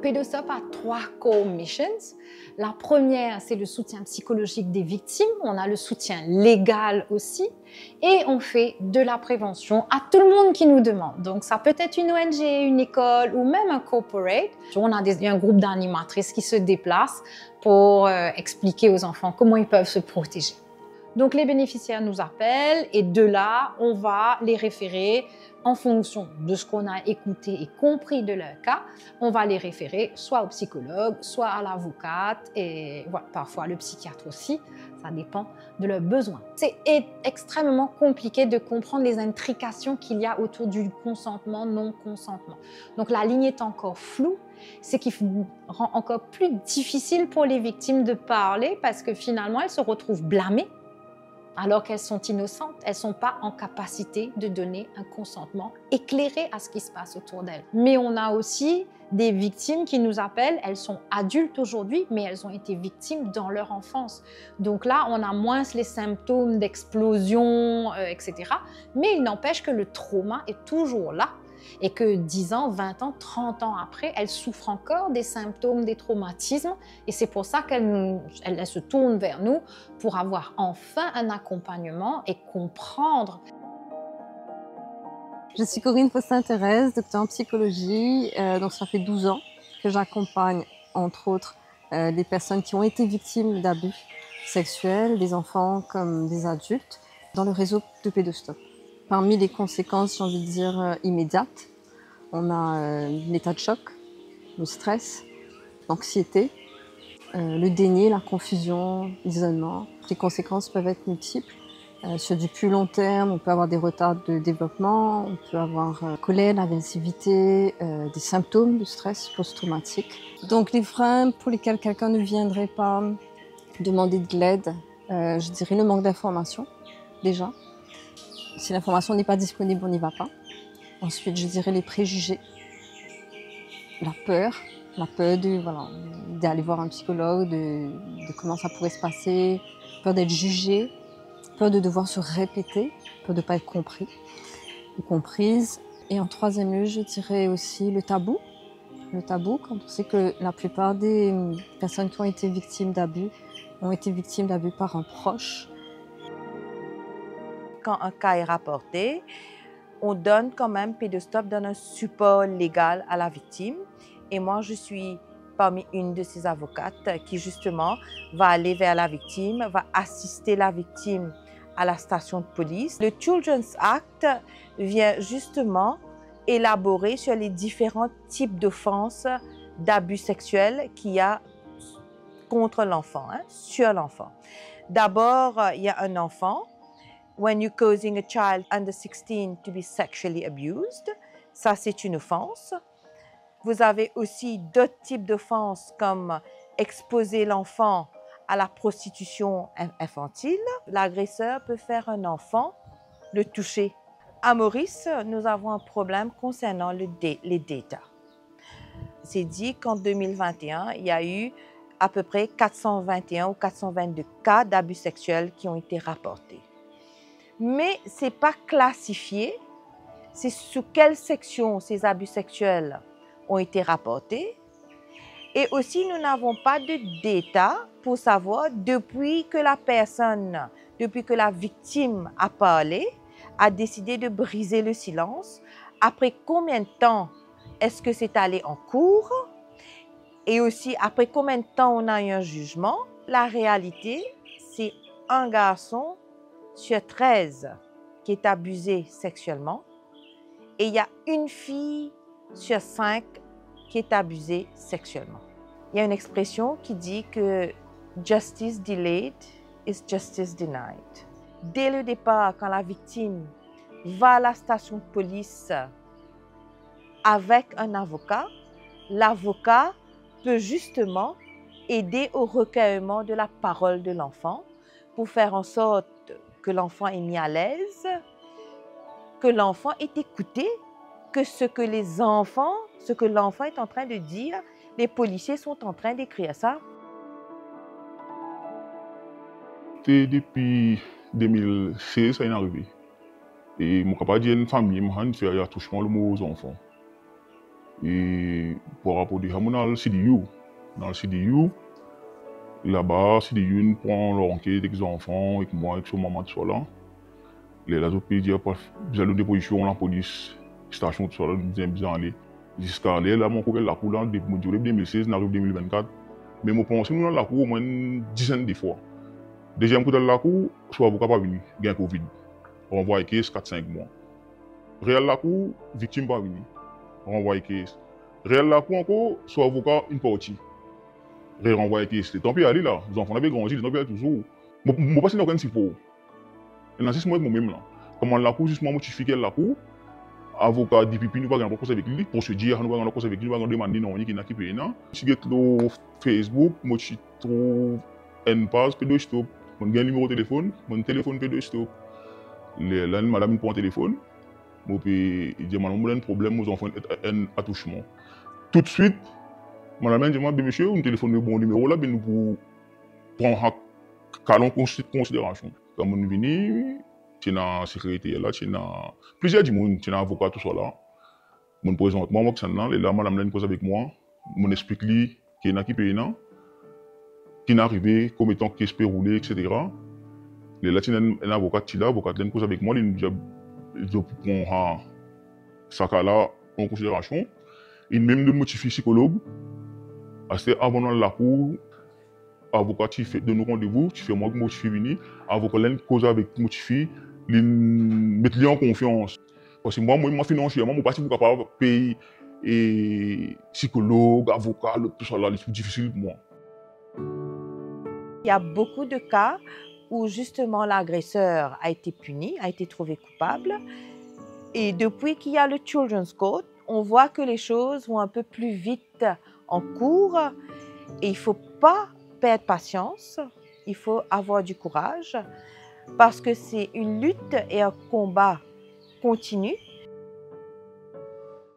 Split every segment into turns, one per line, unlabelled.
Pédostop a 3 core missions. La première, c'est le soutien psychologique des victimes. On a le soutien légal aussi. Et on fait de la prévention à tout le monde qui nous demande. Donc, ça peut être une ONG, une école ou même un corporate. On a un groupe d'animatrices qui se déplacent pour expliquer aux enfants comment ils peuvent se protéger. Donc, les bénéficiaires nous appellent et de là, on va les référer en fonction de ce qu'on a écouté et compris de leur cas. On va les référer soit au psychologue, soit à l'avocate et voilà, parfois le psychiatre aussi. Ça dépend de leurs besoins. C'est extrêmement compliqué de comprendre les intrications qu'il y a autour du consentement, non-consentement. Donc, la ligne est encore floue. C'est qui rend encore plus difficile pour les victimes de parler parce que finalement, elles se retrouvent blâmées alors qu'elles sont innocentes, elles ne sont pas en capacité de donner un consentement éclairé à ce qui se passe autour d'elles. Mais on a aussi des victimes qui nous appellent, elles sont adultes aujourd'hui, mais elles ont été victimes dans leur enfance. Donc là, on a moins les symptômes d'explosion, etc. Mais il n'empêche que le trauma est toujours là. Et que 10 ans, 20 ans, 30 ans après, elles souffrent encore des symptômes, des traumatismes. Et c'est pour ça qu'elles se tournent vers nous pour avoir enfin un accompagnement et comprendre.
Je suis Corinne Faustin-Thérèse, docteur en psychologie. Donc ça fait 12 ans que j'accompagne, entre autres, des personnes qui ont été victimes d'abus sexuels, des enfants comme des adultes, dans le réseau de Pédostop. Parmi les conséquences, j'ai envie de dire, immédiates, on a l'état de choc, le stress, l'anxiété, le déni, la confusion, l'isolement. Les conséquences peuvent être multiples. Sur du plus long terme, on peut avoir des retards de développement, on peut avoir colère, l'agressivité, des symptômes de stress post-traumatique. Donc les freins pour lesquels quelqu'un ne viendrait pas demander de l'aide, je dirais le manque d'information, déjà. Si l'information n'est pas disponible, on n'y va pas. Ensuite, je dirais les préjugés, la peur d'aller voir un psychologue, de comment ça pourrait se passer, peur d'être jugé, peur de devoir se répéter, peur de ne pas être compris ou comprise. Et en troisième lieu, je dirais aussi le tabou. Le tabou, quand on sait que la plupart des personnes qui ont été victimes d'abus ont été victimes d'abus par un proche.
Quand un cas est rapporté, on donne quand même, Pédostop donne un support légal à la victime. Et moi, je suis parmi une de ces avocates qui, justement, va aller vers la victime, va assister la victime à la station de police. Le Children's Act vient justement élaborer sur les différents types d'offenses d'abus sexuels qu'il y a contre l'enfant, sur l'enfant. D'abord, il y a un enfant. When you're causing a child under 16 to be sexually abused, ça c'est une offense. Vous avez aussi d'autres types d'offenses comme exposer l'enfant à la prostitution infantile. L'agresseur peut faire un enfant le toucher. À Maurice, nous avons un problème concernant les data. C'est dit qu'en 2021, il y a eu à peu près 421 ou 422 cas d'abus sexuels qui ont été rapportés. Mais ce n'est pas classifié, c'est sous quelle section ces abus sexuels ont été rapportés. Et aussi, nous n'avons pas de data pour savoir depuis que la victime a parlé, a décidé de briser le silence, après combien de temps est-ce que c'est allé en cours et aussi après combien de temps on a eu un jugement. La réalité, c'est un garçon sur 13 qui est abusé sexuellement et il y a une fille sur 5 qui est abusée sexuellement. Il y a une expression qui dit que justice delayed is justice denied. Dès le départ, quand la victime va à la station de police avec un avocat, l'avocat peut justement aider au recueillement de la parole de l'enfant pour faire en sorte que l'enfant est mis à l'aise, que l'enfant est écouté, que ce que l'enfant est en train de dire, les policiers sont en train d'écrire ça.
Depuis 2016, ça est arrivé. Et mon papa dit à une famille, il y a touchement le mot aux enfants. Et par rapport à dans le CDU, dans le CDU, là-bas, CDU prend leur enquête avec les enfants, avec moi, avec son maman, tout ça là. Les autres pays disent pas besoin de déposition, la police, station, tout ça là, nous disons aller. Jusqu'à là, mon copain la cour là, depuis 2016, n'arrive 2024. Mais moi, pense que nous dans la cour au moins une dizaine de fois. Deuxième coup dans la cour, soit avocat pas venu, il y a un Covid. On renvoie les cases 4-5 mois. Réel la cour, victime pas venu. On renvoie les cases. Réel la cour encore, soit avocat une partie. Renvoie les cases. Tant pis, allez là, les enfants avaient grandi, tant pis, toujours. Je passe dans un petit peu. Et dans 6 mois, moi-même là. Comment la cour, justement, notifie qu'elle la cour. Avocat dit pipi, nous pas grand cause avec lui, pour se dire, nous pas grand cause avec lui, nous pas demander non, qui n'a qui paye non. Si vous êtes Facebook, moi je trouve une page pédo stop. Mon gain numéro de téléphone, mon téléphone pédo stop. Là madame prend un téléphone, moi puis il dit madame un problème, aux enfants un attouchement. Tout de suite, madame dit moi monsieur, un téléphone le bon numéro là, ben nous pour prendre en considération. Quand on est venu, tu es dans la sécurité, là, tu es dans plusieurs gens, tu es un avocat, tout ça là. Je présente moi, et là, madame là, pose avec moi, je explique lui qu'il y a qui paye, qui est arrivé, comme étant qui peut rouler, etc. Et là, tu es un avocat qui est là, avocat là, pose avec moi, il prend ça là en considération. Il même de motiver psychologue, c'est avant la cour. Avocat qui fait de nos rendez-vous, tu fais moi que motivé venir, avocat là cause avec motivé, mettre lui en confiance. Parce que moi financièrement, moi pas si vous capable payer et psychologue, avocat, tout ça là, c'est difficile pour moi.
Il y a beaucoup de cas où justement l'agresseur a été puni, a été trouvé coupable. Et depuis qu'il y a le Children's Court, on voit que les choses vont un peu plus vite en cours et il ne faut pas perdre patience, il faut avoir du courage parce que c'est une lutte et un combat continu.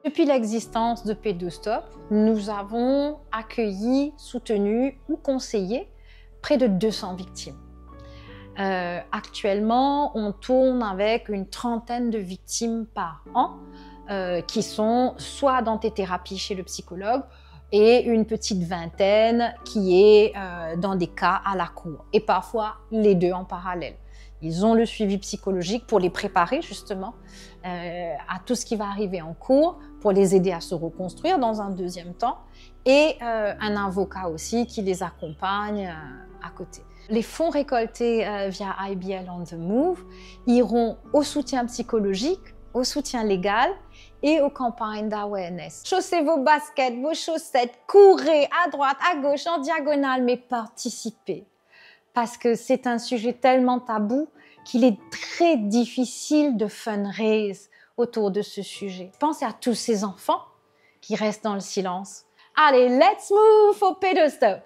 Depuis l'existence de Pédostop, nous avons accueilli, soutenu ou conseillé près de 200 victimes. Actuellement, on tourne avec une trentaine de victimes par an qui sont soit dans tes thérapies chez le psychologue, et une petite vingtaine qui est dans des cas à la cour. Et parfois, les deux en parallèle. Ils ont le suivi psychologique pour les préparer justement à tout ce qui va arriver en cours, pour les aider à se reconstruire dans un deuxième temps, et un avocat aussi qui les accompagne à côté. Les fonds récoltés via IBL on the Move iront au soutien psychologique, au soutien légal et aux campagnes d'awareness. Chaussez vos baskets, vos chaussettes, courez à droite, à gauche, en diagonale, mais participez. Parce que c'est un sujet tellement tabou qu'il est très difficile de fundraise autour de ce sujet. Pensez à tous ces enfants qui restent dans le silence. Allez, let's move for Pédostop!